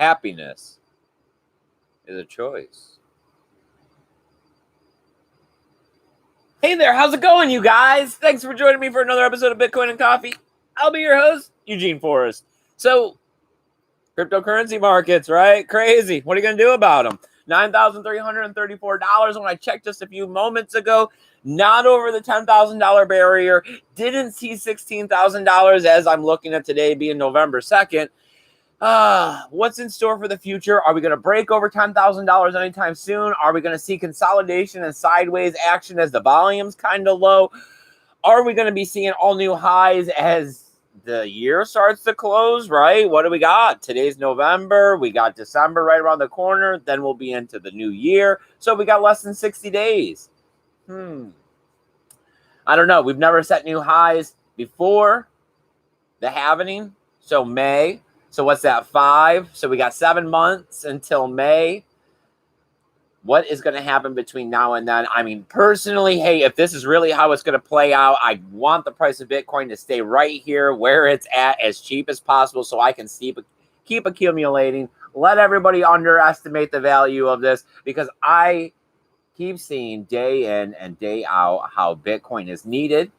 Happiness is a choice. Hey there, how's it going, you guys? Thanks for joining me for another episode of Bitcoin and Coffee. I'll be your host, Eugene Forrest. So, cryptocurrency markets, right? Crazy. What are you going to do about them? $9,334 when I checked just a few moments ago. Not over the $10,000 barrier. Didn't see $16,000 as I'm looking at today being November 2nd. What's in store for the future? Are we going to break over $10,000 anytime soon? Are we going to see consolidation and sideways action as the volume's kind of low? Are we going to be seeing all new highs as the year starts to close, right? What do we got? Today's November. We got December right around the corner. Then we'll be into the new year. So we got less than 60 days. I don't know. We've never set new highs before the halvening. So May. So what's that, 5? So we got 7 months until May. What is going to happen between now and then? I mean, personally, hey, if this is really how it's going to play out, I want the price of Bitcoin to stay right here where it's at, as cheap as possible, so I can keep accumulating. Let everybody underestimate the value of this, because I keep seeing day in and day out how Bitcoin is needed,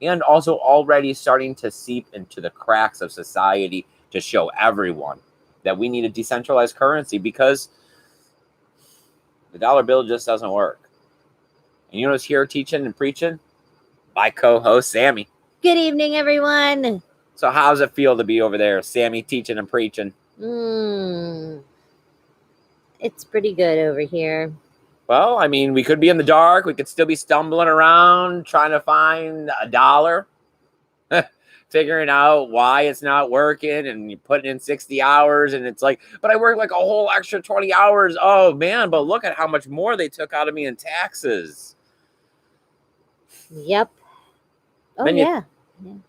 and also already starting to seep into the cracks of society to show everyone that we need a decentralized currency, because the dollar bill just doesn't work. And you know who's here teaching and preaching? My co-host, Sammy. Good evening, everyone. So how does it feel to be over there, Sammy, teaching and preaching? It's pretty good over here. Well, I mean, we could be in the dark. We could still be stumbling around trying to find a dollar. Figuring out why it's not working, and you're putting in 60 hours, and it's like, but I work like a whole extra 20 hours. Oh, man, but look at how much more they took out of me in taxes. Yep. Oh, yeah.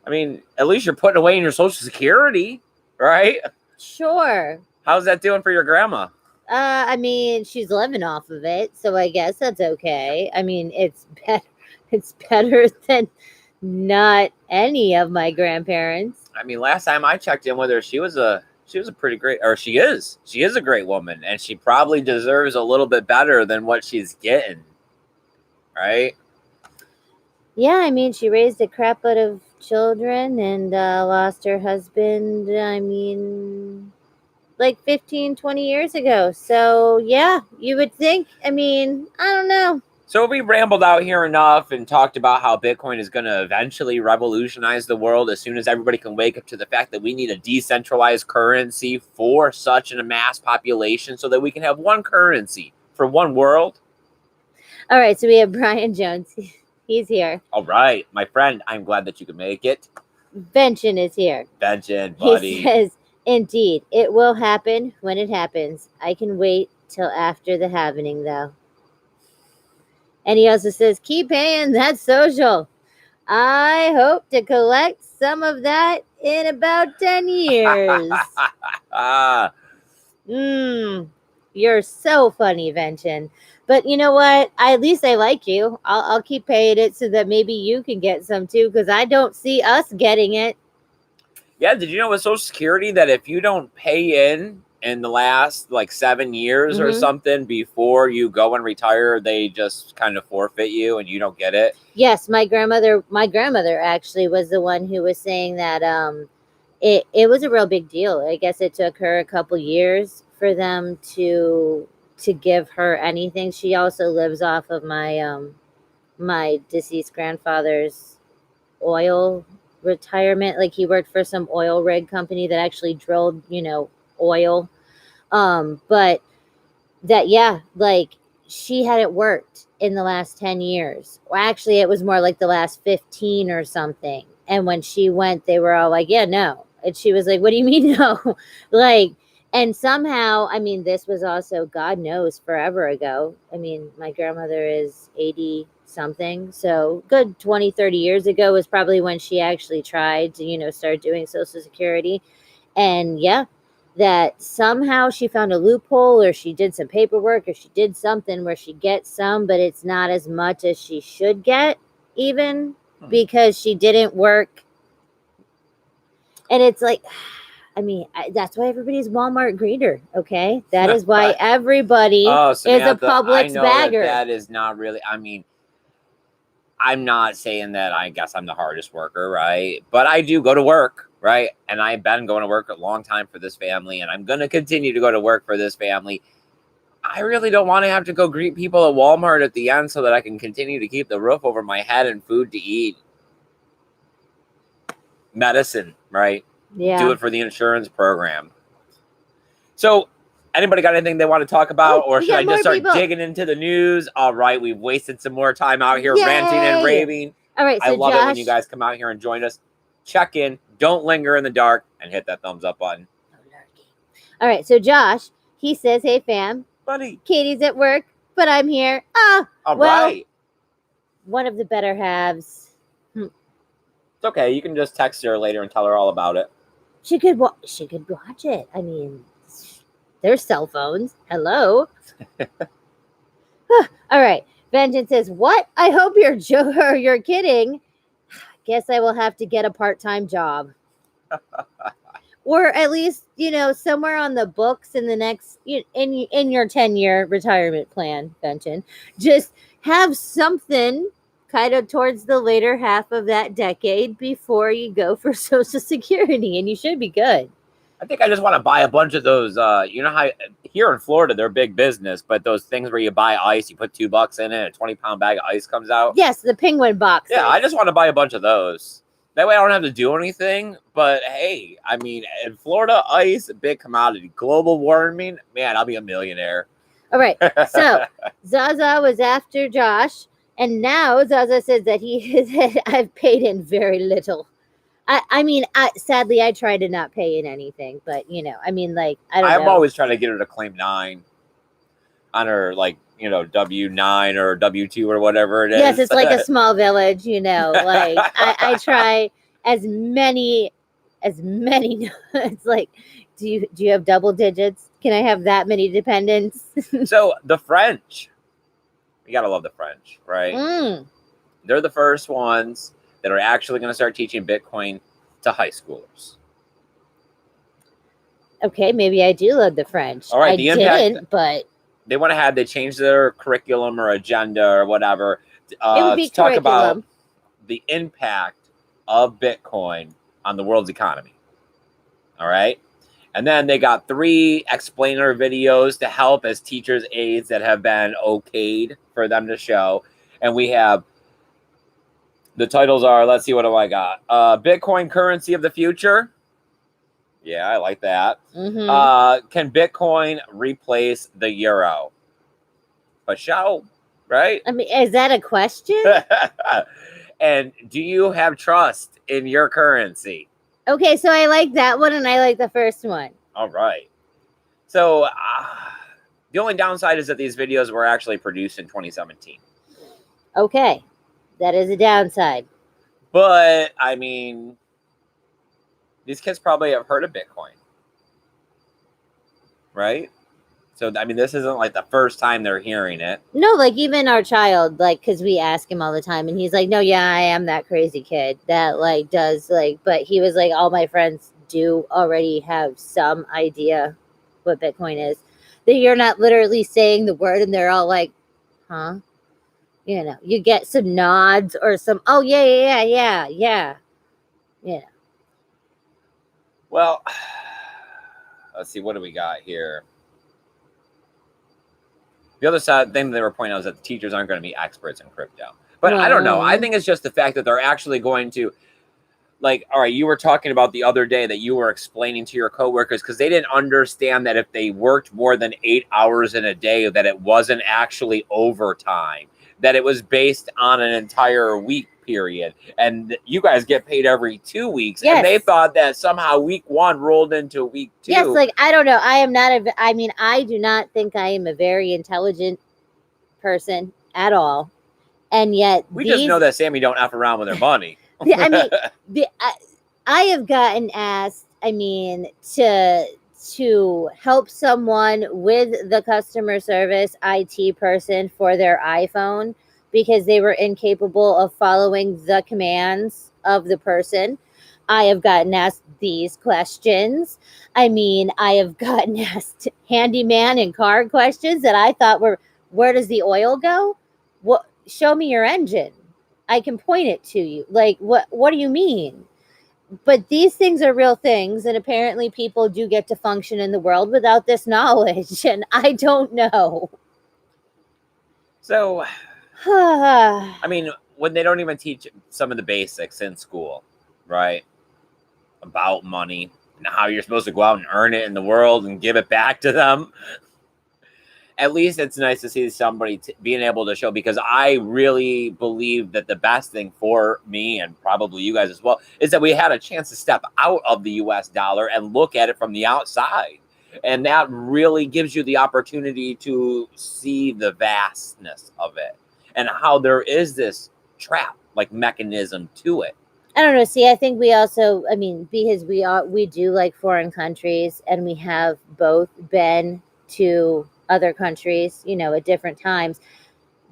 I mean, at least you're putting away in your Social Security, right? Sure. How's that doing for your grandma? I mean, she's living off of it, so I guess that's okay. I mean, it's better than not any of my grandparents. I mean, last time I checked in with her, she was a pretty great, or she is a great woman, and she probably deserves a little bit better than what she's getting, right? Yeah, I mean, she raised a crap load of children and lost her husband, I mean, like 15, 20 years ago. So, yeah, you would think, I mean, I don't know. So we rambled out here enough and talked about how Bitcoin is going to eventually revolutionize the world as soon as everybody can wake up to the fact that we need a decentralized currency for such a mass population, so that we can have one currency for one world. All right, so we have Brian Jones. He's here. All right, my friend, I'm glad that you could make it. Benjamin is here. Benjamin, buddy. He says, indeed, it will happen when it happens. I can wait till after the happening, though. And he also says, keep paying that social. I hope to collect some of that in about 10 years. You're so funny, Vention. But you know what? At least I like you. I'll keep paying it so that maybe you can get some too, because I don't see us getting it. Yeah, did you know with Social Security that if you don't pay in the last like 7 years or something before you go and retire, they just kind of forfeit you and you don't get it? Yes, my grandmother actually was the one who was saying that it was a real big deal. I guess it took her a couple years for them to give her anything. She also lives off of my my deceased grandfather's oil retirement. Like, he worked for some oil rig company that actually drilled, oil. But that, yeah, like, she hadn't worked in the last 10 years. Well, actually, it was more like the last 15 or something. And when she went, they were all like, yeah, no. And she was like, what do you mean no? Like, and somehow, I mean, this was also, God knows, forever ago. I mean, my grandmother is 80 something. So good 20, 30 years ago was probably when she actually tried to, start doing Social Security. And yeah, that somehow she found a loophole, or she did some paperwork, or she did something where she gets some, but it's not as much as she should get, even because she didn't work. And it's like, I mean, that's why everybody's Walmart greeter. Okay, that is why everybody Oh, is a Samantha, I Publix know bagger. that is not really. I mean, I'm not saying that I guess I'm the hardest worker, right? But I do go to work, right? And I've been going to work a long time for this family, and I'm going to continue to go to work for this family. I really don't want to have to go greet people at Walmart at the end so that I can continue to keep the roof over my head and food to eat. Medicine, right? Yeah. Do it for the insurance program. So, anybody got anything they want to talk about? Or should I just start digging into the news? All right, we've wasted some more time out here ranting and raving. All right, so I love Josh, it when you guys come out here and join us. Check in, don't linger in the dark, and hit that thumbs up button. All right, so Josh, he says, "Hey fam, buddy, Katie's at work, but I'm here." All right. One of the better halves. It's okay. You can just text her later and tell her all about it. She could watch it. I mean, there's cell phones. Hello. All right. Vengeance says, "What? I hope you're kidding. Guess I will have to get a part-time job." Or at least, somewhere on the books in the next in your 10-year retirement plan, Vengeance. Just have something kind of towards the later half of that decade before you go for Social Security, and you should be good. I think I just want to buy a bunch of those. You know how here in Florida they're big business, but those things where you buy ice, you put $2 in it, a 20-pound bag of ice comes out. Yes, the penguin box. Yeah, I just want to buy a bunch of those. That way I don't have to do anything. But hey, I mean, in Florida, ice, a big commodity. Global warming, man, I'll be a millionaire. All right. So Zaza was after Josh, and now Zaza says that I've paid in very little. I mean, sadly, I try to not pay in anything, but I mean, like, I don't know. I'm always trying to get her to claim 9 on her, like, W-9 or W-2 or whatever it is. Yes, it's like a small village, like I try as many, it's like, do you have double digits? Can I have that many dependents? So the French, you gotta love the French, right? They're the first ones that are actually going to start teaching Bitcoin to high schoolers. Okay, maybe I do love the French. All right, the impact, but they changed their curriculum or agenda or whatever. It would be to talk about the impact of Bitcoin on the world's economy. All right. And then they got 3 explainer videos to help as teachers' aides that have been okayed for them to show. And we have, the titles are, let's see, what do I got? Bitcoin currency of the future. Yeah, I like that. Can Bitcoin replace the euro? A show, right? I mean, is that a question? And do you have trust in your currency? Okay, so I like that one, and I like the first one. All right. So the only downside is that these videos were actually produced in 2017. Okay, that is a downside. But, I mean, these kids probably have heard of Bitcoin. Right? So, I mean, this isn't like the first time they're hearing it. No, like even our child, like, because we ask him all the time, and he's like, "No, yeah, I am that crazy kid that like does like," but he was like, "All my friends do already have some idea what Bitcoin is." That you're not literally saying the word, and they're all like, "Huh?" You get some nods or some, "Oh yeah." Well, let's see, what do we got here? The other side thing they were pointing out is that the teachers aren't going to be experts in crypto. But I don't know. I think it's just the fact that they're actually going to, like, all right, you were talking about the other day that you were explaining to your coworkers because they didn't understand that if they worked more than 8 hours in a day, that it wasn't actually overtime, that it was based on an entire week period. And you guys get paid every 2 weeks. Yes. And they thought that somehow week 1 rolled into week 2. Yes, like, I don't know. I do not think I am a very intelligent person at all. And yet we just know that Sammy don't F around with her money. I mean, I have gotten asked, to help someone with the customer service IT person for their iPhone because they were incapable of following the commands of the person. I have gotten asked these questions. I mean, I have gotten asked handyman and car questions that I thought were, where does the oil go? What? Show me your engine. I can point it to you. Like, what do you mean? But these things are real things, and apparently people do get to function in the world without this knowledge, and I don't know. So, I mean, when they don't even teach some of the basics in school, right? About money and how you're supposed to go out and earn it in the world and give it back to them. At least it's nice to see somebody being able to show, because I really believe that the best thing for me, and probably you guys as well, is that we had a chance to step out of the US dollar and look at it from the outside. And that really gives you the opportunity to see the vastness of it and how there is this trap like mechanism to it. I don't know. See, I think we also, I mean, because we do like foreign countries, and we have both been to other countries, you know, at different times.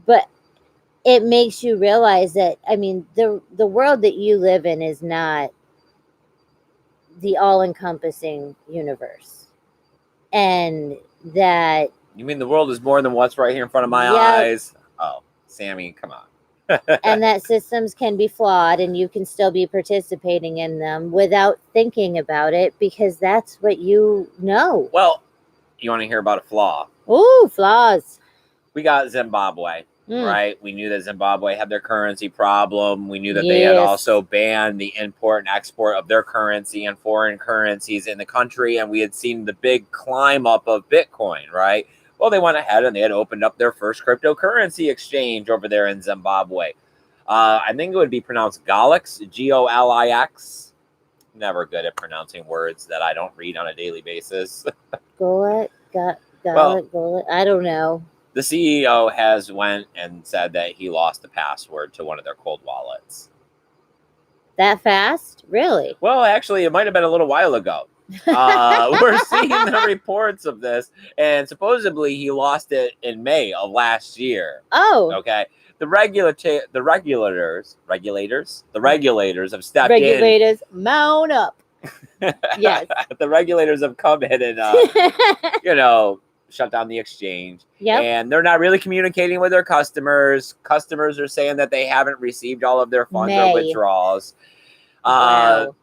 But it makes you realize that, I mean, the world that you live in is not the all-encompassing universe. And that... You mean the world is more than what's right here in front of my Yep. eyes? Oh, Sammy, come on. And that systems can be flawed, and you can still be participating in them without thinking about it, because that's what you know. Well, you want to hear about a flaw? Ooh, flaws. We got Zimbabwe, right? We knew that Zimbabwe had their currency problem. We knew that they had Yes. also banned the import and export of their currency and foreign currencies in the country. And we had seen the big climb up of Bitcoin, right? Well, they went ahead and they had opened up their first cryptocurrency exchange over there in Zimbabwe. I think it would be pronounced Golix, Golix. Never good at pronouncing words that I don't read on a daily basis. Gullet. I don't know. The CEO has went and said that he lost the password to one of their cold wallets. That fast? Really? Well, actually, it might have been a little while ago. We're seeing the reports of this, and supposedly he lost it in May of last year. Oh. Okay. The regulators have stepped in. Regulators, mount up. Yes. The regulators have come in and, shut down the exchange. Yep. And they're not really communicating with their customers. Customers are saying that they haven't received all of their funds or withdrawals. Wow.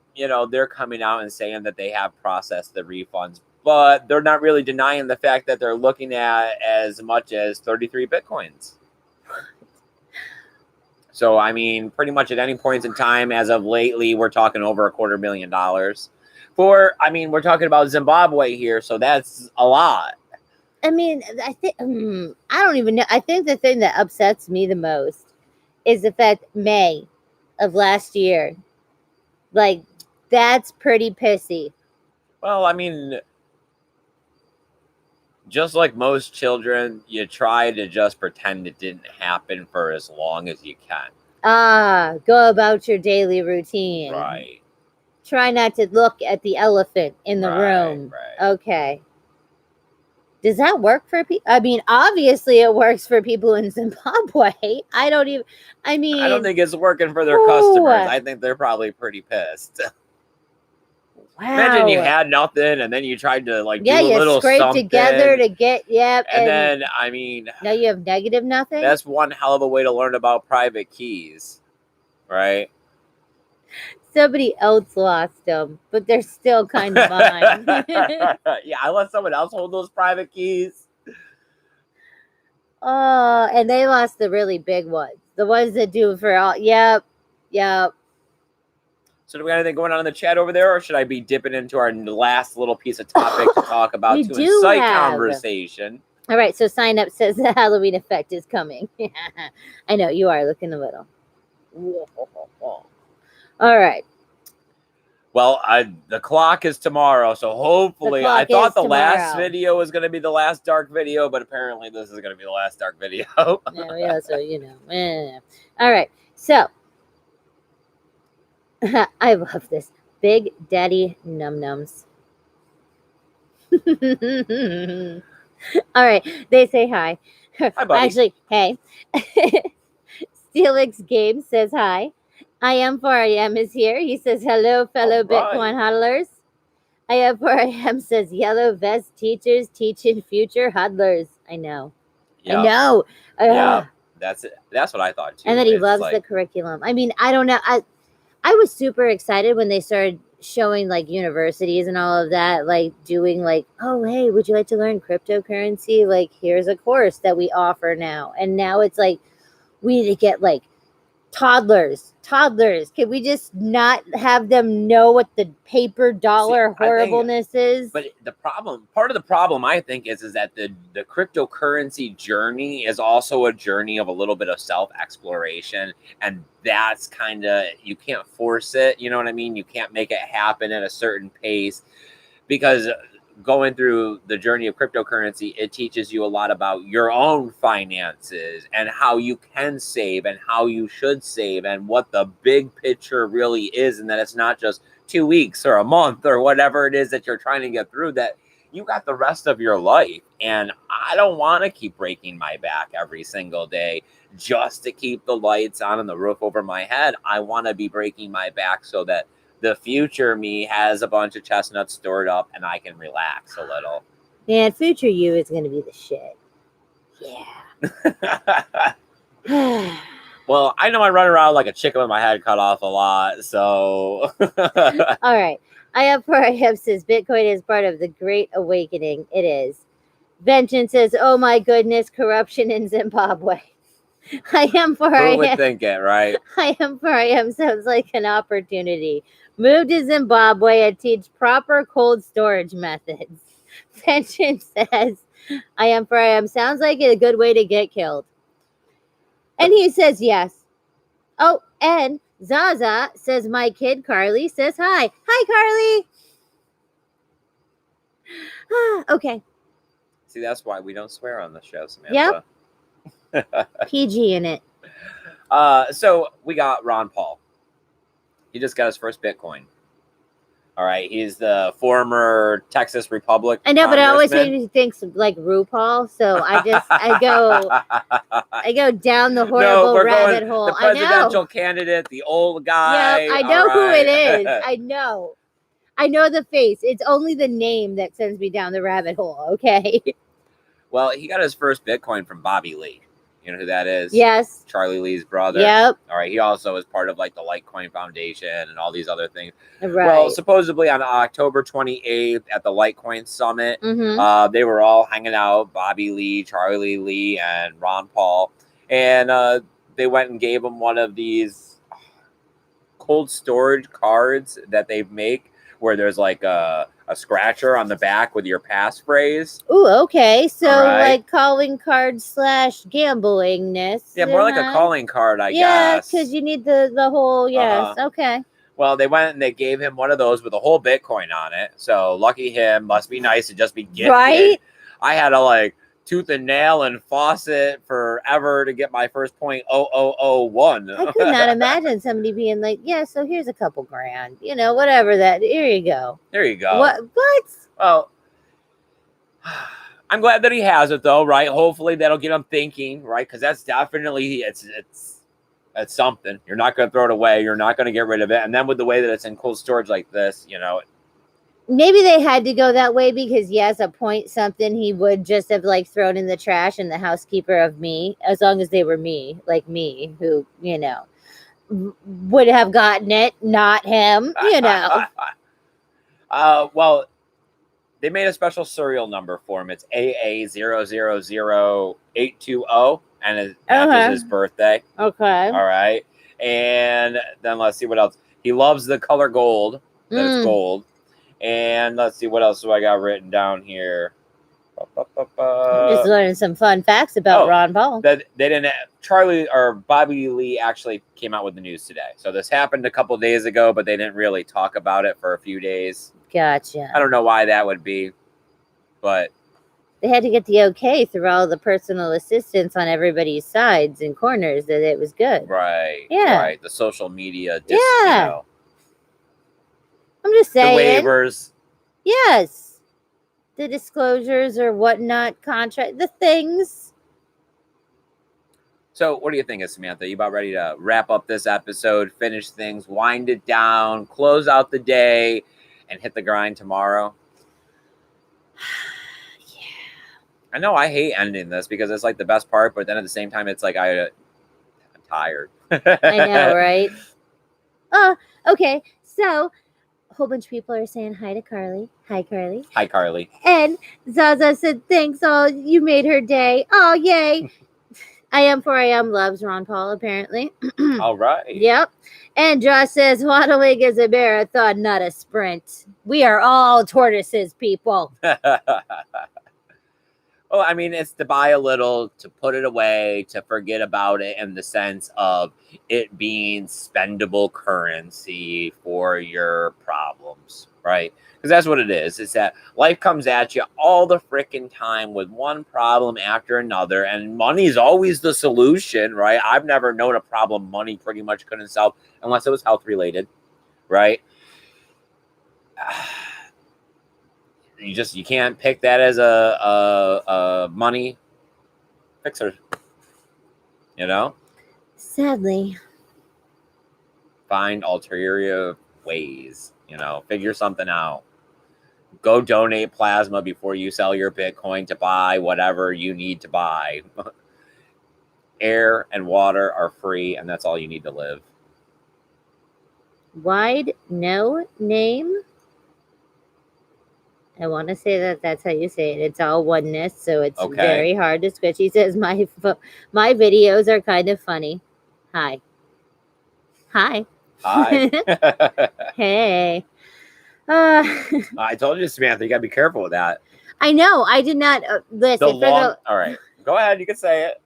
They're coming out and saying that they have processed the refunds, but they're not really denying the fact that they're looking at as much as 33 Bitcoins. So, I mean, pretty much at any point in time, as of lately, we're talking over $250,000. We're talking about Zimbabwe here, so that's a lot. I mean, I think, I don't even know. I think the thing that upsets me the most is the fact May of last year, like, that's pretty pissy. Well, I mean, just like most children, you try to just pretend it didn't happen for as long as you can. Go about your daily routine. Right. Try not to look at the elephant in the room. Right. Okay. Does that work for people? I mean, obviously it works for people in Zimbabwe. I don't think it's working for their customers. I think they're probably pretty pissed. Wow. Imagine you had nothing and then you tried to do a little scrape something together to get, and then, now you have negative nothing? That's one hell of a way to learn about private keys, right? Somebody else lost them, but they're still kind of mine. Yeah, I let someone else hold those private keys. Oh, and they lost the really big ones. The ones that do for all. Yep. So do we got anything going on in the chat over there, or should I be dipping into our last little piece of topic to talk about to incite conversation? All right, so Sign Up says the Halloween effect is coming. I know, you are looking a little. All right. Well, the clock is tomorrow, so hopefully, I thought the last video was going to be the last dark video, but apparently this is going to be the last dark video. Yeah, so, All right, so I love this. Big Daddy Num Nums. All right, they say hi. Hi, buddy. Actually, hey. Steelix Game says hi. I am 4am is here. He says, hello, fellow All right. Bitcoin hodlers. I am 4am says, yellow vest teachers teaching future hodlers. I know. Yeah. I know. Yeah. That's it. That's what I thought too. And that he It's loves like, the curriculum. I mean, I don't know. I was super excited when they started showing like universities and all of that, like doing like, oh, hey, would you like to learn cryptocurrency? Like, here's a course that we offer now. And now it's like, we need to get like toddlers. Can we just not have them know what the paper dollar horribleness is? But part of the problem, I think, is that the cryptocurrency journey is also a journey of a little bit of self-exploration. And that's kind of, you can't force it. You know what I mean? You can't make it happen at a certain pace, because going through the journey of cryptocurrency, it teaches you a lot about your own finances and how you can save and how you should save and what the big picture really is. And that it's not just 2 weeks or a month or whatever it is that you're trying to get through, that you got the rest of your life. And I don't want to keep breaking my back every single day just to keep the lights on and the roof over my head. I want to be breaking my back so that the future me has a bunch of chestnuts stored up and I can relax a little. Man, future you is going to be the shit. Yeah. Well, I know I run around like a chicken with my head cut off a lot, so. All right. I have 4am says Bitcoin is part of the Great Awakening. It is. Vengeance says, oh my goodness, corruption in Zimbabwe. I am 4am. Who would think it, right? I am 4am sounds like an opportunity. Move to Zimbabwe and teach proper cold storage methods. Vengeance says, I am 4am sounds like a good way to get killed. And he says yes. Oh, and Zaza says, my kid Carly says hi. Hi, Carly. Okay. See, that's why we don't swear on the show, Samantha. Yep. PG in it. So we got Ron Paul. He just got his first Bitcoin. All right, he's the former Texas Republic. I know, but I always make me think like RuPaul, so I go down the horrible rabbit hole. The presidential candidate, the old guy. Yep, I know who it is. I know the face. It's only the name that sends me down the rabbit hole. Okay. Well, he got his first Bitcoin from Bobby Lee. You know who that is? Yes. Charlie Lee's brother. Yep. All right. He also is part of like the Litecoin Foundation and all these other things. Right. Well, supposedly on October 28th at the Litecoin Summit, they were all hanging out, Bobby Lee, Charlie Lee, and Ron Paul. And they went and gave him one of these cold storage cards that they make where there's like a scratcher on the back with your passphrase. Ooh, okay. So like calling card / gamblingness. Yeah, more like a calling card, I guess. Yeah, because you need the whole, yes. Okay. Well, they went and they gave him one of those with a whole Bitcoin on it. So lucky him. Must be nice to just be gifted. Right? I had to like tooth and nail and faucet forever to get my first 0.0001. I could not imagine somebody being like, yeah, so here's a couple grand, you know, whatever that. Here you go. There you go. What? Well, I'm glad that he has it though, right? Hopefully that'll get him thinking, right? Because that's definitely, it's something. You're not going to throw it away. You're not going to get rid of it. And then with the way that it's in cold storage like this, you know. Maybe they had to go that way because, yes, a point something he would just have like thrown in the trash and the housekeeper of me, as long as they were me, like me, who, you know, would have gotten it, not him, you know. Well, they made a special serial number for him. It's AA000820, and it matches his birthday. Okay. All right. And then let's see what else. He loves the color gold. It's gold. And let's see what else do I got written down here. Just learning some fun facts about Ron Paul. That they didn't. Charlie or Bobby Lee actually came out with the news today. So this happened a couple of days ago, but they didn't really talk about it for a few days. Gotcha. I don't know why that would be, but they had to get the okay through all the personal assistance on everybody's sides and corners that it was good. Right. Yeah. Right. The social media. Yeah. You know, I'm just saying. The waivers. Yes. The disclosures or whatnot, contract, the things. So, what do you think, Samantha? You about ready to wrap up this episode, finish things, wind it down, close out the day, and hit the grind tomorrow? Yeah. I know I hate ending this because it's like the best part, but then at the same time, it's like I'm tired. I know, right? Okay. So, a whole bunch of people are saying hi to Carly. Hi, Carly. Hi, Carly. And Zaza said, thanks, all. You made her day. Oh, yay. I am for I am loves Ron Paul, apparently. All right. Yep. And Josh says, waddling is a marathon, not a sprint. We are all tortoises, people. Well, I mean, it's to buy a little, to put it away, to forget about it in the sense of it being spendable currency for your problems, right? Because that's what it is. It's that life comes at you all the freaking time with one problem after another, and money's always the solution, right? I've never known a problem money pretty much couldn't solve unless it was health related, right? You can't pick that as a money fixer, you know. Sadly, Find ulterior ways, you know. Figure something out. Go donate plasma before you sell your Bitcoin to buy whatever you need to buy. Air and water are free, and that's all you need to live. wide no name. I want to say that that's how you say it. It's all oneness, so it's Okay. very hard to switch. He says my videos are kind of funny. Hi. Hi. Hey. I told you, Samantha, you gotta be careful with that. I know. I did not listen. All right, go ahead. You can say it.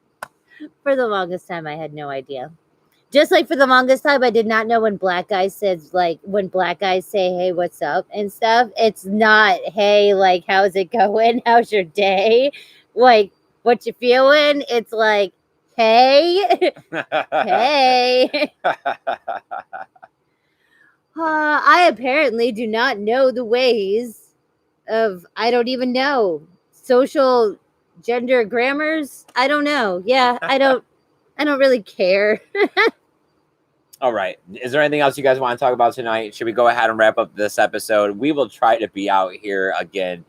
For the longest time, I had no idea. Just like for the longest time, I did not know when black guys said, like, when black guys say, hey, what's up and stuff. It's not, hey, like, how's it going? How's your day? Like, what you feeling? It's like, hey, hey. I apparently do not know the ways of, I don't even know, social gender grammars. I don't know. Yeah, I don't really care. All right. Is there anything else you guys want to talk about tonight? Should we go ahead and wrap up this episode? We will try to be out here again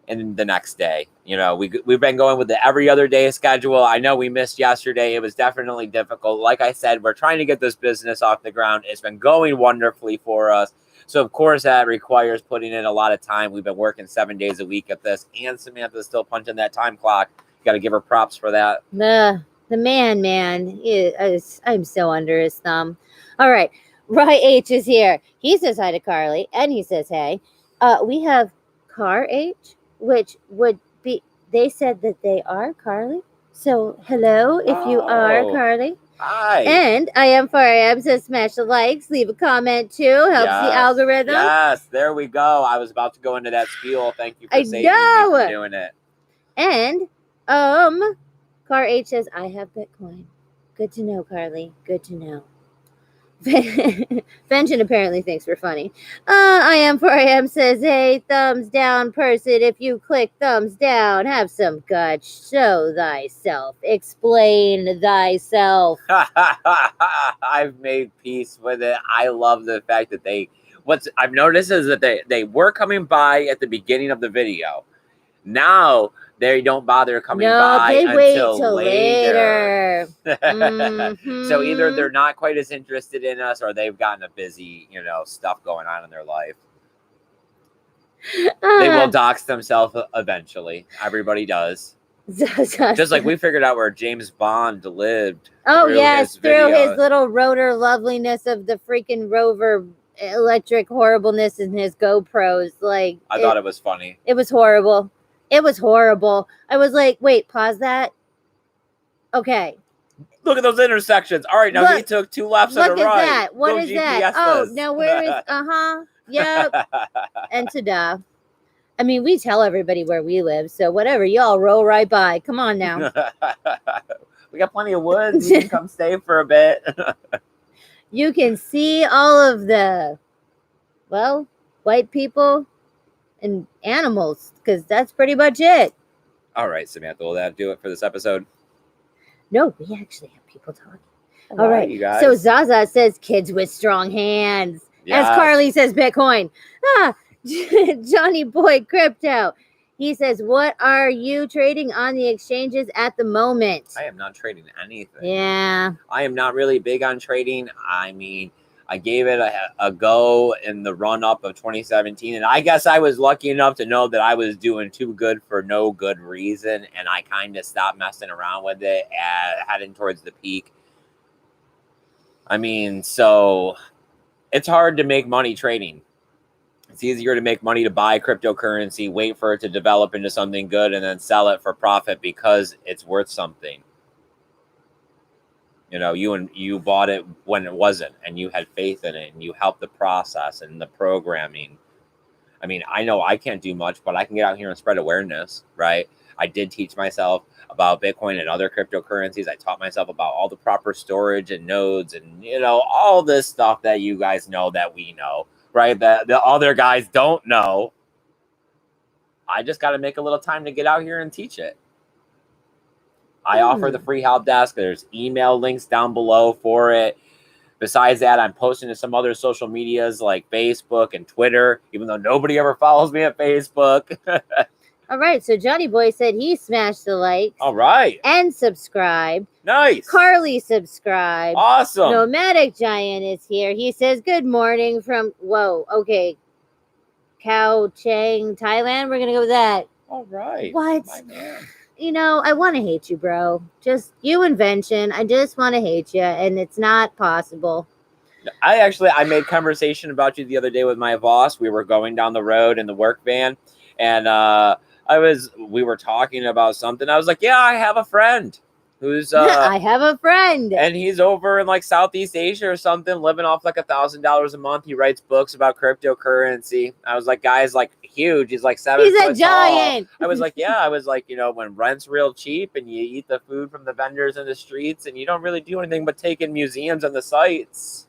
in the next day. You know, we've been going with the every other day schedule. I know we missed yesterday. It was definitely difficult. Like I said, we're trying to get this business off the ground. It's been going wonderfully for us. So, of course, that requires putting in a lot of time. We've been working 7 days a week at this. And Samantha's still punching that time clock. Got to give her props for that. The man, I'm so under his thumb. All right, Roy H is here. He says hi to Carly, and he says hey. We have Car H, which would be, they said that they are Carly. So hello, if you are Carly. Hi. And I am says smash the likes, leave a comment too, helps the algorithm. Yes, there we go. I was about to go into that spiel. Thank you for saving me from doing it. And Car H says, I have Bitcoin. Good to know, Carly. Good to know. Fenton apparently thinks we're funny. I am says, hey, thumbs down person. If you click thumbs down, have some guts. Show thyself. Explain thyself. I've made peace with it. I love the fact that what I've noticed is that they were coming by at the beginning of the video. Now they don't bother coming by until later. Mm-hmm. So either they're not quite as interested in us, or they've gotten a busy, stuff going on in their life. They will dox themselves eventually. Everybody does. Just like we figured out where James Bond lived. Oh, yes, through his little rotor loveliness of the freaking rover electric horribleness in his GoPros. Like, I thought it was funny. It was horrible. It was horrible. I was like, wait, pause that. Okay. Look at those intersections. All right, now he took 2 lefts and a right. Look at that. What is that? Oh, now where is, yep. And ta-da. I mean, we tell everybody where we live, so whatever. Y'all roll right by. Come on now. We got plenty of woods. You can come stay for a bit. You can see all of the, white people and animals, because that's pretty much it. All right, Samantha, will that do it for this episode? No, we actually have people talking. All right, you guys. So Zaza says kids with strong hands. Yes. As Carly says Bitcoin. Johnny Boy Crypto. He says, what are you trading on the exchanges at the moment? I am not trading anything. Yeah. I am not really big on trading. I mean, I gave it a go in the run-up of 2017, and I guess I was lucky enough to know that I was doing too good for no good reason, and I kind of stopped messing around with it heading towards the peak. I mean, so it's hard to make money trading. It's easier to make money to buy cryptocurrency, wait for it to develop into something good, and then sell it for profit because it's worth something. You know, you bought it when it wasn't, and you had faith in it, and you helped the process and the programming. I mean, I know I can't do much, but I can get out here and spread awareness, right? I did teach myself about Bitcoin and other cryptocurrencies. I taught myself about all the proper storage and nodes and, you know, all this stuff that you guys know that we know, right? That the other guys don't know. I just got to make a little time to get out here and teach it. I offer the free help desk. There's email links down below for it. Besides that, I'm posting to some other social medias like Facebook and Twitter, even though nobody ever follows me at Facebook. All right. So Johnny Boy said he smashed the likes. All right. And subscribed. Nice. Carly subscribed. Awesome. Nomadic Giant is here. He says, good morning from, okay. Khao Chang, Thailand. We're going to go with that. All right. What? My man. You know, I want to hate you, bro. Just you invention. I just want to hate you, and it's not possible. I made conversation about you the other day with my boss. We were going down the road in the work van, and we were talking about something. I was like, yeah, I have a friend who's I have a friend, and he's over in like Southeast Asia or something, living off like $1,000 a month. He writes books about cryptocurrency. I was like, guy's like huge. He's like 7 He's foot a giant. tall. I was like, yeah. I was like, you know, when rent's real cheap and you eat the food from the vendors in the streets and you don't really do anything but take in museums and the sites.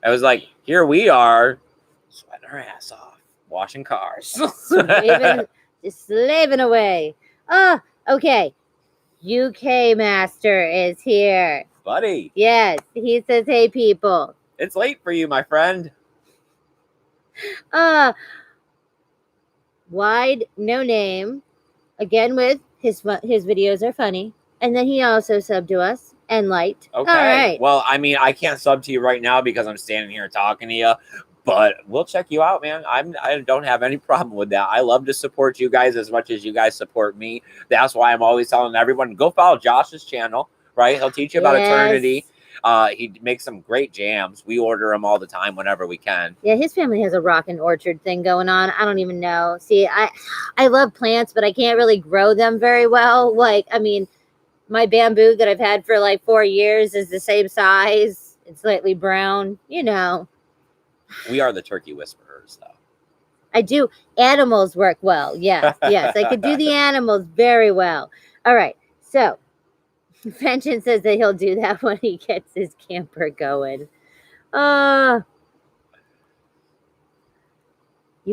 I was like, here we are, sweating our ass off, washing cars, just slaving away. Oh, okay. UK Master is here. Buddy. Yes, he says, hey, people. It's late for you, my friend. Wide, no name. Again, with his videos are funny. And then he also subbed to us and liked. Okay. All right. Well, I mean, I can't sub to you right now because I'm standing here talking to you. But we'll check you out, man. I don't have any problem with that. I love to support you guys as much as you guys support me. That's why I'm always telling everyone, go follow Josh's channel, right? He'll teach you about eternity. He makes some great jams. We order them all the time whenever we can. Yeah, his family has a rockin' orchard thing going on. I don't even know. See, I love plants, but I can't really grow them very well. Like, I mean, my bamboo that I've had for like 4 years is the same size. It's slightly brown, you know. We are the turkey whisperers, though. I do. Animals work well. Yes, yes. I could do the animals very well. All right. So, Fenton says that he'll do that when he gets his camper going. You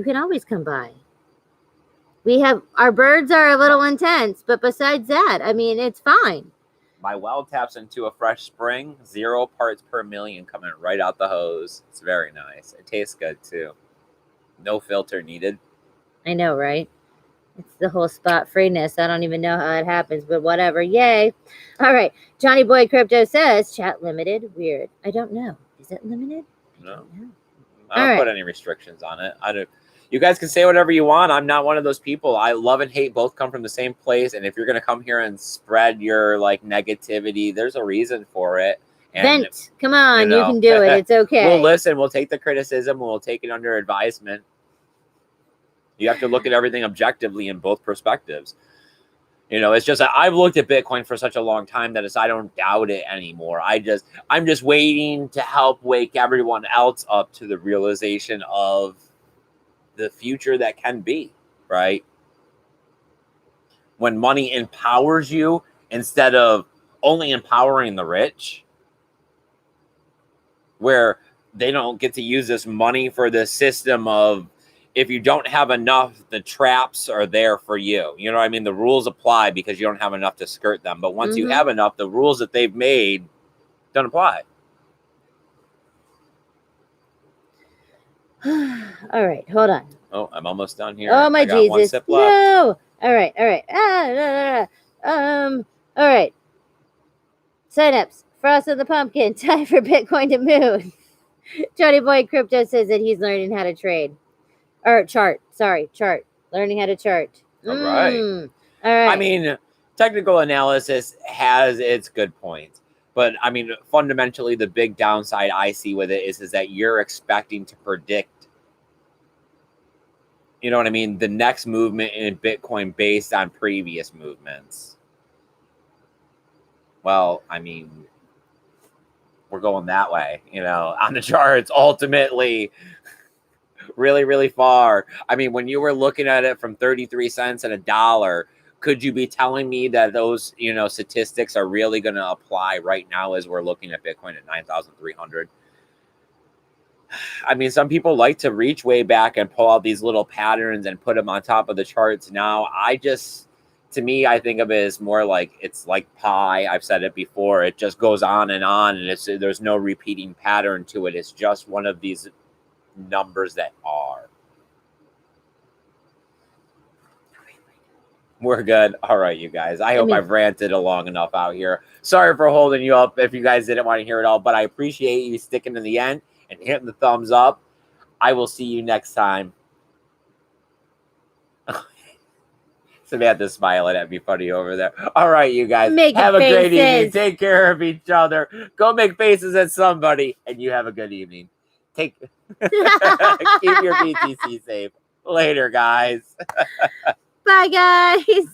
can always come by. Our birds are a little intense, but besides that, I mean, it's fine. My well taps into a fresh spring, 0 parts per million coming right out the hose. It's very nice. It tastes good too. No filter needed. I know, right? It's the whole spot freeness. I don't even know how it happens, but whatever. Yay. All right. Johnny Boy Crypto says, chat limited. Weird. I don't know. Is it limited? No. I don't put any restrictions on it. You guys can say whatever you want. I'm not one of those people. I love and hate both come from the same place. And if you're going to come here and spread your like negativity, there's a reason for it. And, vent. Come on. You can do it. It's okay. We'll listen. We'll take the criticism. We'll take it under advisement. You have to look at everything objectively in both perspectives. You know, it's just I've looked at Bitcoin for such a long time that I don't doubt it anymore. I'm just waiting to help wake everyone else up to the realization of the future that can be, right? When money empowers you instead of only empowering the rich, where they don't get to use this money for the system of if you don't have enough, the traps are there for you. You know what I mean? The rules apply because you don't have enough to skirt them. But once you have enough, the rules that they've made don't apply. All right, hold on. Oh, I'm almost done here. Oh my I got Jesus! one sip left. No. All right. All right. Signups. Frost of the Pumpkin. Time for Bitcoin to move. Johnny Boy Crypto says that he's learning how to trade. Or chart. Sorry, chart. Learning how to chart. All right. All right. I mean, technical analysis has its good points. But, I mean, fundamentally, the big downside I see with it is that you're expecting to predict, you know what I mean, the next movement in Bitcoin based on previous movements. Well, I mean, we're going that way, you know, on the charts, ultimately, really, really far. I mean, when you were looking at it from 33 cents and $1, could you be telling me that those, you know, statistics are really going to apply right now as we're looking at Bitcoin at 9,300? I mean, some people like to reach way back and pull out these little patterns and put them on top of the charts. Now, to me, I think of it as more like it's like pie. I've said it before. It just goes on, and there's no repeating pattern to it. It's just one of these numbers that are. We're good. All right, you guys. I hope I've ranted long enough out here. Sorry for holding you up if you guys didn't want to hear it all, but I appreciate you sticking to the end and hitting the thumbs up. I will see you next time. Samantha's smiling at me funny over there. All right, you guys. Have a great evening. Take care of each other. Go make faces at somebody, and you have a good evening. Keep your BTC safe. Later, guys. Bye, guys.